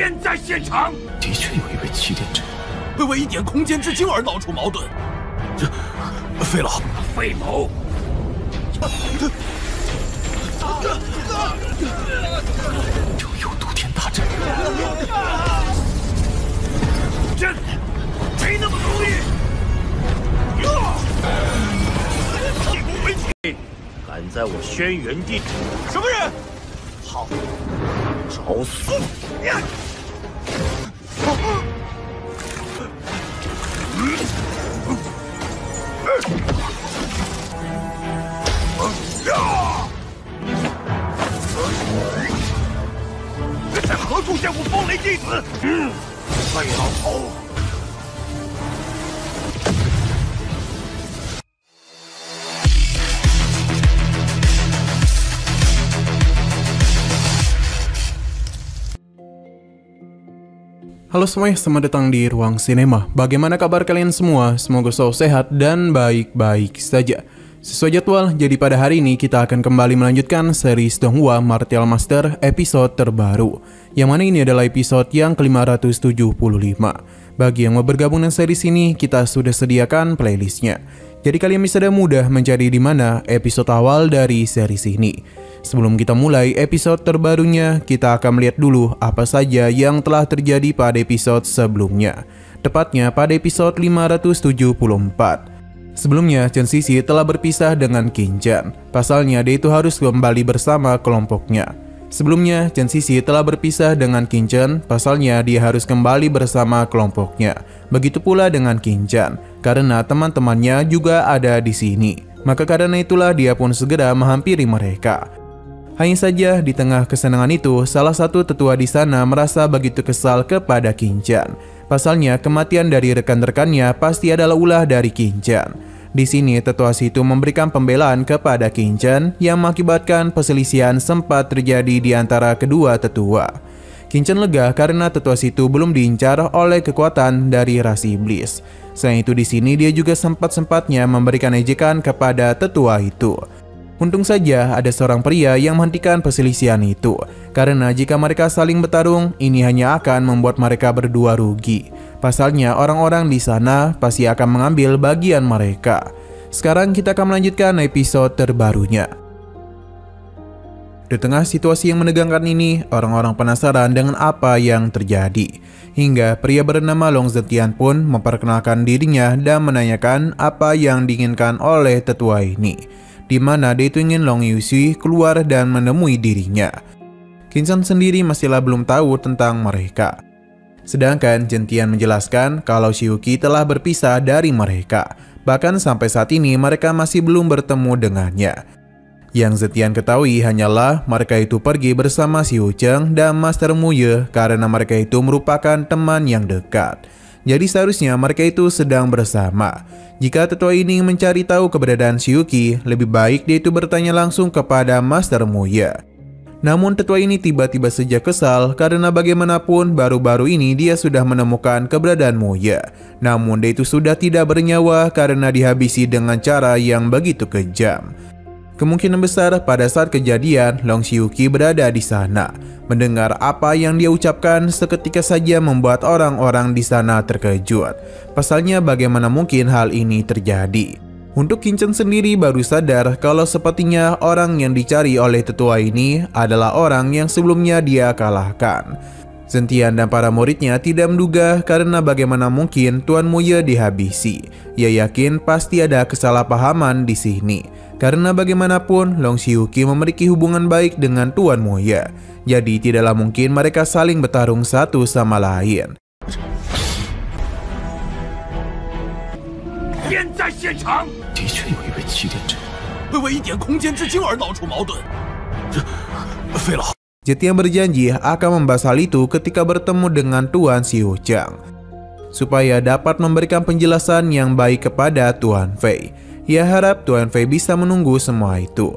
天在现场。的确有一位起点者，会为一点空间之惊而闹出矛盾。这，费老，费某，就有渡天大阵。这没那么容易。进攻为起，敢在我轩辕地，什么人？好，找死！在何处见过风雷弟子？费老头。Halo semuanya, selamat datang di Ruang Sinema. Bagaimana kabar kalian semua? Semoga selalu sehat dan baik-baik saja. Sesuai jadwal, jadi pada hari ini kita akan kembali melanjutkan series Donghua Martial Master episode terbaru, yang mana ini adalah episode yang ke-575. Bagi yang mau bergabung dengan series ini, kita sudah sediakan playlistnya. Jadi kalian bisa dengan mudah mencari di mana episode awal dari series ini. Sebelum kita mulai episode terbarunya, kita akan melihat dulu apa saja yang telah terjadi pada episode sebelumnya. Tepatnya pada episode 574. Sebelumnya, Chen Sisi telah berpisah dengan Qin Zhan. Pasalnya, dia itu harus kembali bersama kelompoknya. Sebelumnya, Chen Sisi telah berpisah dengan Qin Zhan. Pasalnya, dia harus kembali bersama kelompoknya. Begitu pula dengan Qin Zhan, karena teman-temannya juga ada di sini. Maka karena itulah dia pun segera menghampiri mereka. Hanya saja di tengah kesenangan itu, salah satu tetua di sana merasa begitu kesal kepada Qin Zhan. Pasalnya kematian dari rekan-rekannya pasti adalah ulah dari Qin Zhan. Di sini tetua situ memberikan pembelaan kepada Qin Zhan yang mengakibatkan perselisihan sempat terjadi di antara kedua tetua. Qin Zhan lega karena tetua situ belum diincar oleh kekuatan dari ras iblis. Selain itu di sini dia juga sempat-sempatnya memberikan ejekan kepada tetua itu. Untung saja ada seorang pria yang menghentikan perselisihan itu, karena jika mereka saling bertarung, ini hanya akan membuat mereka berdua rugi. Pasalnya orang-orang di sana pasti akan mengambil bagian mereka. Sekarang kita akan melanjutkan episode terbarunya. Di tengah situasi yang menegangkan ini, orang-orang penasaran dengan apa yang terjadi. Hingga pria bernama Long Zetian pun memperkenalkan dirinya dan menanyakan apa yang diinginkan oleh tetua ini, di mana dia itu ingin Long Yuxi keluar dan menemui dirinya. Qin Zhan sendiri masihlah belum tahu tentang mereka. Sedangkan Zetian menjelaskan kalau Shiuki telah berpisah dari mereka. Bahkan sampai saat ini mereka masih belum bertemu dengannya. Yang Zetian ketahui hanyalah mereka itu pergi bersama Xiu Cheng dan Master Mu Ye karena mereka itu merupakan teman yang dekat. Jadi seharusnya mereka itu sedang bersama. Jika tetua ini ingin mencari tahu keberadaan Shiuki, lebih baik dia itu bertanya langsung kepada Master Mu Ye. Namun tetua ini tiba-tiba saja kesal karena bagaimanapun baru-baru ini dia sudah menemukan keberadaan Mu Ye. Namun dia itu sudah tidak bernyawa karena dihabisi dengan cara yang begitu kejam. Kemungkinan besar pada saat kejadian, Long Shiuki berada di sana. Mendengar apa yang dia ucapkan seketika saja membuat orang-orang di sana terkejut. Pasalnya bagaimana mungkin hal ini terjadi? Untuk Qin Zhan sendiri baru sadar kalau sepertinya orang yang dicari oleh tetua ini adalah orang yang sebelumnya dia kalahkan. Zetian dan para muridnya tidak menduga karena bagaimana mungkin Tuan Mu Ye dihabisi. Ia yakin pasti ada kesalahpahaman di sini. Karena bagaimanapun Long Shiuki memiliki hubungan baik dengan Tuan Mu Ye. Jadi tidaklah mungkin mereka saling bertarung satu sama lain.的确有一位起点者，会为一点空间之惊而闹出矛盾。这，费老。Zetian berjanji akan membahas hal itu ketika bertemu dengan Tuan Xiu Cheng, supaya dapat memberikan penjelasan yang baik kepada Tuan Fei. Ia harap Tuan Fei bisa menunggu semua itu.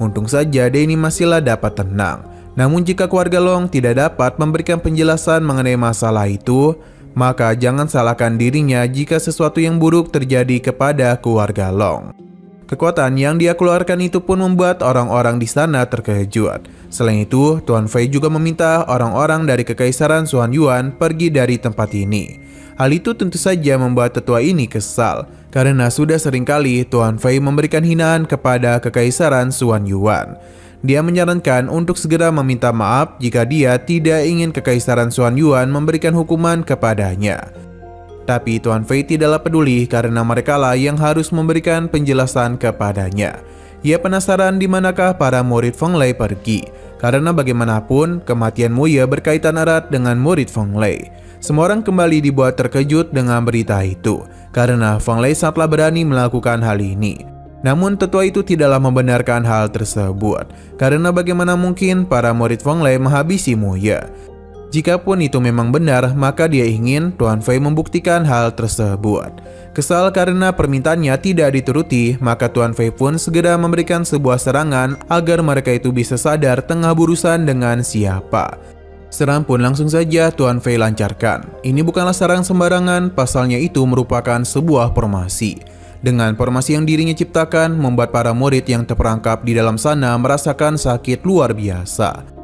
Untung saja Denny masihlah dapat tenang. Namun jika keluarga Long tidak dapat memberikan penjelasan mengenai masalah itu, maka jangan salahkan dirinya jika sesuatu yang buruk terjadi kepada keluarga Long. Kekuatan yang dia keluarkan itu pun membuat orang-orang di sana terkejut. Selain itu, Tuan Fei juga meminta orang-orang dari Kekaisaran Xuan Yuan pergi dari tempat ini. Hal itu tentu saja membuat tetua ini kesal, karena sudah seringkali Tuan Fei memberikan hinaan kepada Kekaisaran Xuan Yuan. Dia menyarankan untuk segera meminta maaf jika dia tidak ingin Kekaisaran Xuan Yuan memberikan hukuman kepadanya. Tapi Tuan Fei tidaklah peduli karena merekalah yang harus memberikan penjelasan kepadanya. Ia penasaran di manakah para murid Feng Lei pergi, karena bagaimanapun kematian Mo Ye berkaitan erat dengan murid Feng Lei. Semua orang kembali dibuat terkejut dengan berita itu, karena Feng Lei sangatlah berani melakukan hal ini. Namun tetua itu tidaklah membenarkan hal tersebut, karena bagaimana mungkin para murid Feng Lei menghabisi Mo Ye. Jikapun itu memang benar, maka dia ingin Tuan Fei membuktikan hal tersebut. Kesal karena permintaannya tidak dituruti, maka Tuan Fei pun segera memberikan sebuah serangan agar mereka itu bisa sadar tengah berurusan dengan siapa. Serang pun langsung saja Tuan Fei lancarkan. Ini bukanlah serang sembarangan, pasalnya itu merupakan sebuah formasi. Dengan formasi yang dirinya ciptakan, membuat para murid yang terperangkap di dalam sana merasakan sakit luar biasa.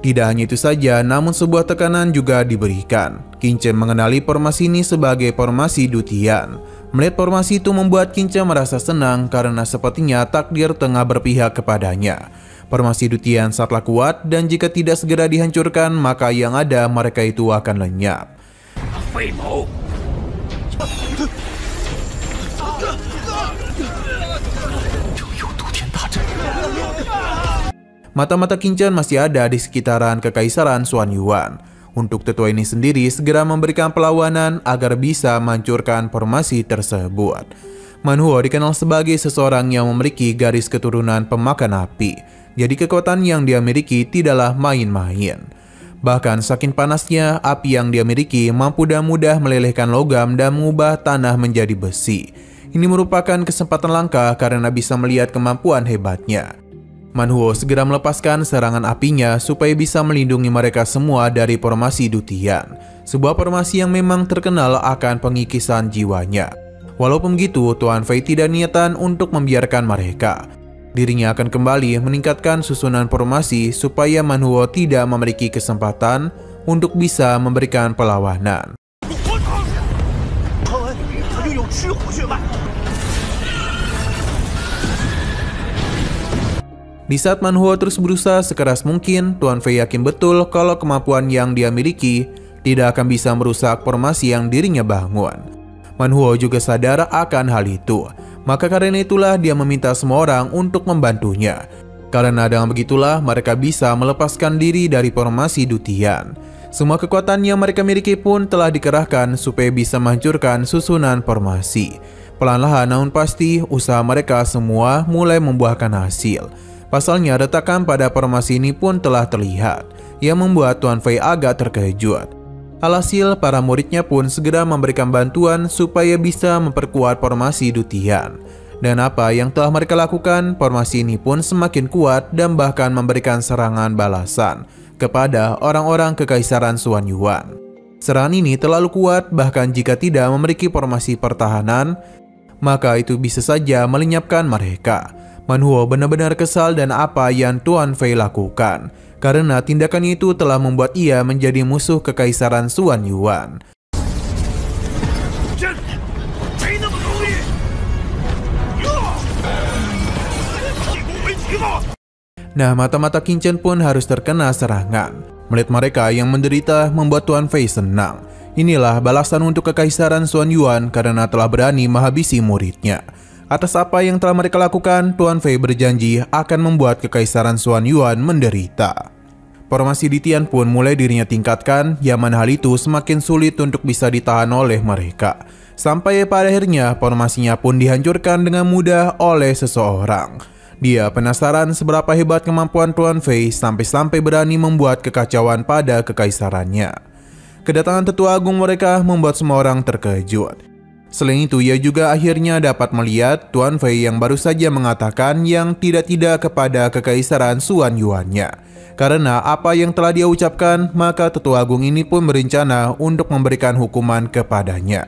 Tidak hanya itu saja, namun sebuah tekanan juga diberikan. Qin Chen mengenali formasi ini sebagai formasi Dutian. Melihat formasi itu membuat Qin Chen merasa senang karena sepertinya takdir tengah berpihak kepadanya. Formasi Dutian sangatlah kuat dan jika tidak segera dihancurkan, maka yang ada mereka itu akan lenyap. Fei Mou. Mata-mata Qin Chen masih ada di sekitaran Kekaisaran Xuan Yuan. Untuk tetua ini sendiri segera memberikan perlawanan agar bisa menghancurkan formasi tersebut. Man Huo dikenal sebagai seseorang yang memiliki garis keturunan pemakan api. Jadi kekuatan yang dia miliki tidaklah main-main. Bahkan saking panasnya, api yang dia miliki mampu dengan mudah melelehkan logam dan mengubah tanah menjadi besi. Ini merupakan kesempatan langka karena bisa melihat kemampuan hebatnya. Man Huo segera melepaskan serangan apinya supaya bisa melindungi mereka semua dari formasi Dutian. Sebuah formasi yang memang terkenal akan pengikisan jiwanya. Walaupun begitu, Tuan Fei tidak niatan untuk membiarkan mereka. Dirinya akan kembali meningkatkan susunan formasi supaya Man Huo tidak memiliki kesempatan untuk bisa memberikan perlawanan. Di saat Man Huo terus berusaha sekeras mungkin, Tuan Fei yakin betul kalau kemampuan yang dia miliki tidak akan bisa merusak formasi yang dirinya bangun. Man Huo juga sadar akan hal itu, maka karena itulah dia meminta semua orang untuk membantunya. Karena dengan begitulah mereka bisa melepaskan diri dari formasi Dutian. Semua kekuatan yang mereka miliki pun telah dikerahkan supaya bisa menghancurkan susunan formasi. Perlahan-lahan namun pasti usaha mereka semua mulai membuahkan hasil. Pasalnya retakan pada formasi ini pun telah terlihat, yang membuat Tuan Fei agak terkejut. Alhasil para muridnya pun segera memberikan bantuan supaya bisa memperkuat formasi Dutian. Dan apa yang telah mereka lakukan, formasi ini pun semakin kuat dan bahkan memberikan serangan balasan kepada orang-orang Kekaisaran Xuan Yuan. Serangan ini terlalu kuat, bahkan jika tidak memiliki formasi pertahanan, maka itu bisa saja melenyapkan mereka. Man Huo benar-benar kesal dan apa yang Tuan Fei lakukan, karena tindakan itu telah membuat ia menjadi musuh Kekaisaran Xuan Yuan. Nah, mata-mata Qin Chen pun harus terkena serangan. Melihat mereka yang menderita membuat Tuan Fei senang. Inilah balasan untuk Kekaisaran Xuan Yuan karena telah berani menghabisi muridnya. Atas apa yang telah mereka lakukan, Tuan Fei berjanji akan membuat Kekaisaran Xuan Yuan menderita. Formasi Dutian pun mulai dirinya tingkatkan, yang mana hal itu semakin sulit untuk bisa ditahan oleh mereka. Sampai pada akhirnya formasinya pun dihancurkan dengan mudah oleh seseorang. Dia penasaran seberapa hebat kemampuan Tuan Fei sampai-sampai berani membuat kekacauan pada kekaisarannya. Kedatangan tetua agung mereka membuat semua orang terkejut. Selain itu, ia juga akhirnya dapat melihat Tuan Fei yang baru saja mengatakan yang tidak-tidak kepada Kekaisaran Xuan Yuan-nya. Karena apa yang telah dia ucapkan, maka tetua agung ini pun berencana untuk memberikan hukuman kepadanya.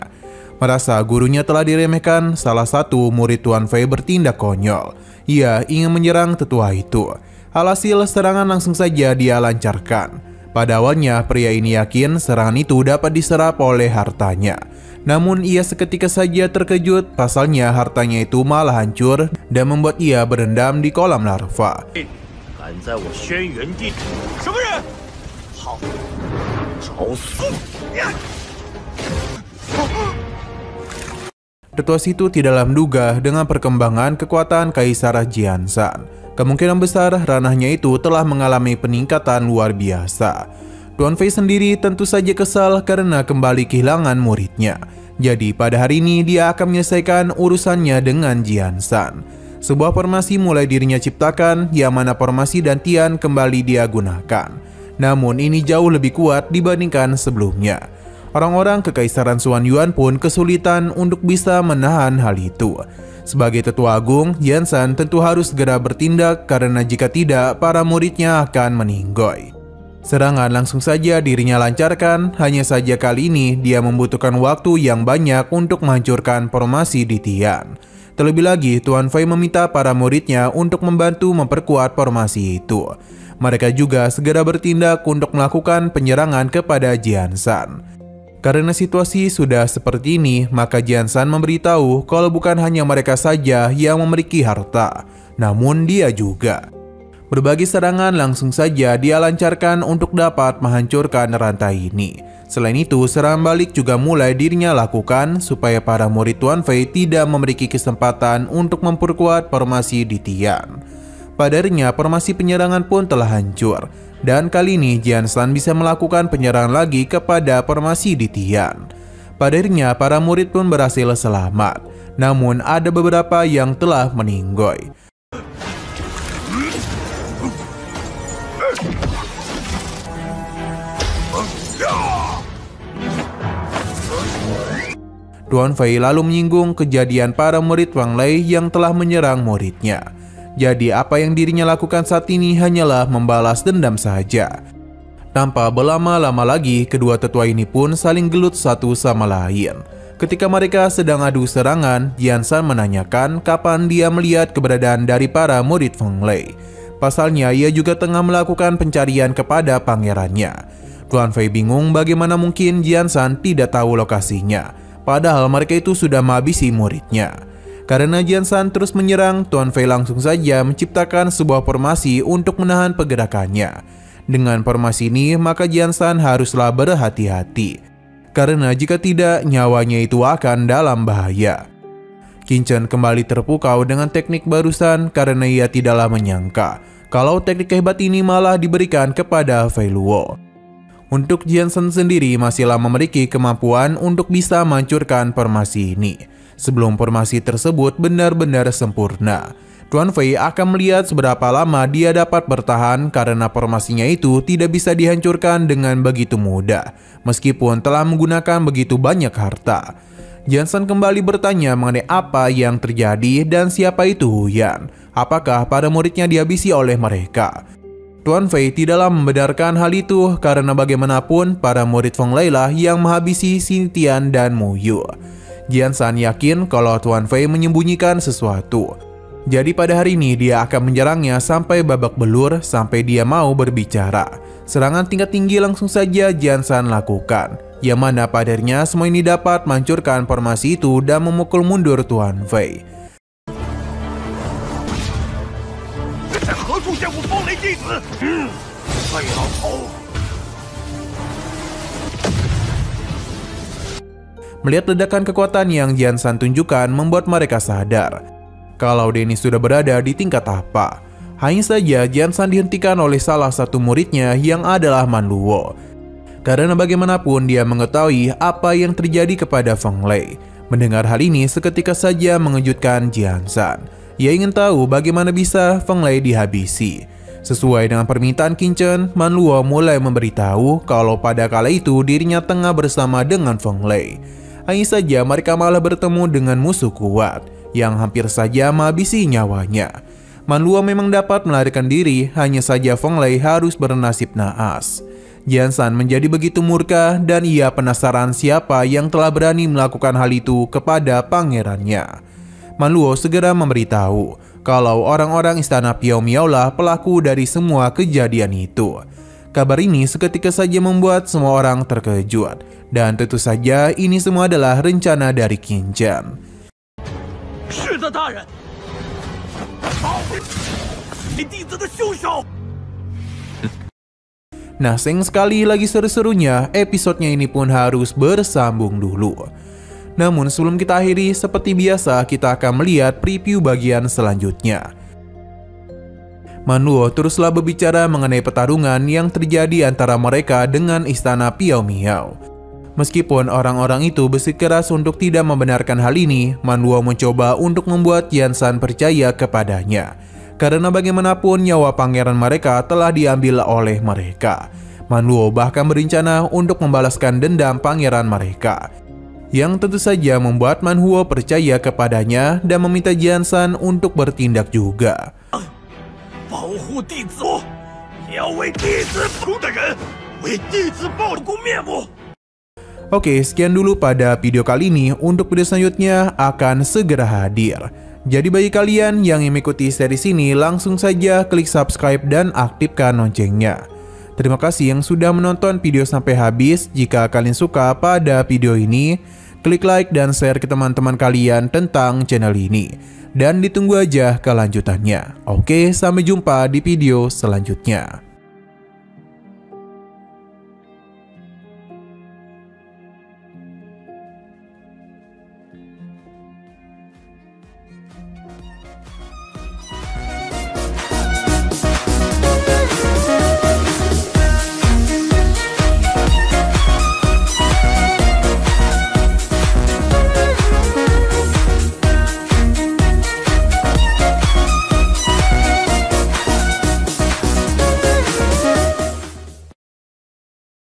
Merasa gurunya telah diremehkan, salah satu murid Tuan Fei bertindak konyol. Ia ingin menyerang tetua itu. Alhasil serangan langsung saja dia lancarkan. Pada awalnya pria ini yakin serangan itu dapat diserap oleh hartanya. Namun ia seketika saja terkejut, pasalnya hartanya itu malah hancur dan membuat ia berendam di kolam larva. Tetua situ tidaklah menduga dengan perkembangan kekuatan Kaisar Jianshan. Kemungkinan besar ranahnya itu telah mengalami peningkatan luar biasa. Tuan Fei sendiri tentu saja kesal karena kembali kehilangan muridnya. Jadi pada hari ini dia akan menyelesaikan urusannya dengan Jianshan. Sebuah formasi mulai dirinya ciptakan, yang mana formasi Dantian kembali dia gunakan. Namun ini jauh lebih kuat dibandingkan sebelumnya. Orang-orang Kekaisaran Xuanyuan pun kesulitan untuk bisa menahan hal itu. Sebagai tetua agung, Jianshan tentu harus segera bertindak karena jika tidak, para muridnya akan meninggoy. Serangan langsung saja dirinya lancarkan, hanya saja kali ini dia membutuhkan waktu yang banyak untuk menghancurkan formasi di Tian. Terlebih lagi, Tuan Fei meminta para muridnya untuk membantu memperkuat formasi itu. Mereka juga segera bertindak untuk melakukan penyerangan kepada Jianshan. Karena situasi sudah seperti ini, maka Jianshan memberitahu kalau bukan hanya mereka saja yang memiliki harta, namun dia juga. Berbagai serangan langsung saja dia lancarkan untuk dapat menghancurkan rantai ini. Selain itu, serangan balik juga mulai dirinya lakukan supaya para murid Tuan Fei tidak memiliki kesempatan untuk memperkuat formasi di Tian. Padanya, formasi penyerangan pun telah hancur. Dan kali ini Jianshan bisa melakukan penyerangan lagi kepada formasi di Tian. Padanya para murid pun berhasil selamat. Namun ada beberapa yang telah meninggoy. Tuan Fei lalu menyinggung kejadian para murid Wang Lei yang telah menyerang muridnya. Jadi apa yang dirinya lakukan saat ini hanyalah membalas dendam saja. Tanpa berlama-lama lagi, kedua tetua ini pun saling gelut satu sama lain. Ketika mereka sedang adu serangan, Jianshan menanyakan kapan dia melihat keberadaan dari para murid Feng Lei. Pasalnya ia juga tengah melakukan pencarian kepada pangerannya. Tuan Fei bingung bagaimana mungkin Jianshan tidak tahu lokasinya, padahal mereka itu sudah menghabisi muridnya. Karena Jianshan terus menyerang, Tuan Fei langsung saja menciptakan sebuah formasi untuk menahan pergerakannya. Dengan formasi ini, maka Jianshan haruslah berhati-hati. Karena jika tidak, nyawanya itu akan dalam bahaya. Qin Chen kembali terpukau dengan teknik barusan karena ia tidaklah menyangka kalau teknik hebat ini malah diberikan kepada Fei Luo. Untuk Jianshan sendiri masihlah memiliki kemampuan untuk bisa menghancurkan formasi ini. Sebelum formasi tersebut benar-benar sempurna, Tuan Fei akan melihat seberapa lama dia dapat bertahan karena formasinya itu tidak bisa dihancurkan dengan begitu mudah, meskipun telah menggunakan begitu banyak harta. Jianshan kembali bertanya mengenai apa yang terjadi dan siapa itu Huyan. Apakah para muridnya dihabisi oleh mereka? Tuan Fei tidaklah membenarkan hal itu karena bagaimanapun para murid Feng Lei lah yang menghabisi Xintian dan Mu Yu. Jianshan yakin kalau Tuan Fei menyembunyikan sesuatu. Jadi pada hari ini dia akan menyerangnya sampai babak belur sampai dia mau berbicara. Serangan tingkat tinggi langsung saja Jianshan lakukan, yang mana padanya semua ini dapat menghancurkan formasi itu dan memukul mundur Tuan Fei. Melihat ledakan kekuatan yang Jianshan tunjukkan membuat mereka sadar kalau Dennis sudah berada di tingkat apa. Hanya saja Jianshan dihentikan oleh salah satu muridnya yang adalah Man Luo. Karena bagaimanapun dia mengetahui apa yang terjadi kepada Feng Lei. Mendengar hal ini seketika saja mengejutkan Jianshan. Ia ingin tahu bagaimana bisa Feng Lei dihabisi. Sesuai dengan permintaan Qin Chen, Man Luo mulai memberitahu kalau pada kala itu dirinya tengah bersama dengan Feng Lei. Hanya saja mereka malah bertemu dengan musuh kuat yang hampir saja menghabisi nyawanya. Manluo memang dapat melarikan diri, hanya saja Feng Lei harus bernasib naas. Jian Shan menjadi begitu murka dan ia penasaran siapa yang telah berani melakukan hal itu kepada pangerannya. Manluo segera memberitahu kalau orang-orang istana Piao Miao lah pelaku dari semua kejadian itu. Kabar ini seketika saja membuat semua orang terkejut. Dan tentu saja ini semua adalah rencana dari Qin Zhen. Nah, sayang sekali lagi seru-serunya, episodenya ini pun harus bersambung dulu. Namun sebelum kita akhiri, seperti biasa kita akan melihat preview bagian selanjutnya. Manluo teruslah berbicara mengenai pertarungan yang terjadi antara mereka dengan istana Piao Miao. Meskipun orang-orang itu bersikeras untuk tidak membenarkan hal ini, Manluo mencoba untuk membuat Jian Shan percaya kepadanya. Karena bagaimanapun nyawa pangeran mereka telah diambil oleh mereka. Manluo bahkan berencana untuk membalaskan dendam pangeran mereka. Yang tentu saja membuat Manhuo percaya kepadanya dan meminta Jian Shan untuk bertindak juga. Oke, sekian dulu pada video kali ini. Untuk video selanjutnya akan segera hadir. Jadi bagi kalian yang mengikuti series ini, langsung saja klik subscribe dan aktifkan loncengnya. Terima kasih yang sudah menonton video sampai habis. Jika kalian suka pada video ini, klik like dan share ke teman-teman kalian tentang channel ini. Dan ditunggu aja kelanjutannya. Oke, sampai jumpa di video selanjutnya.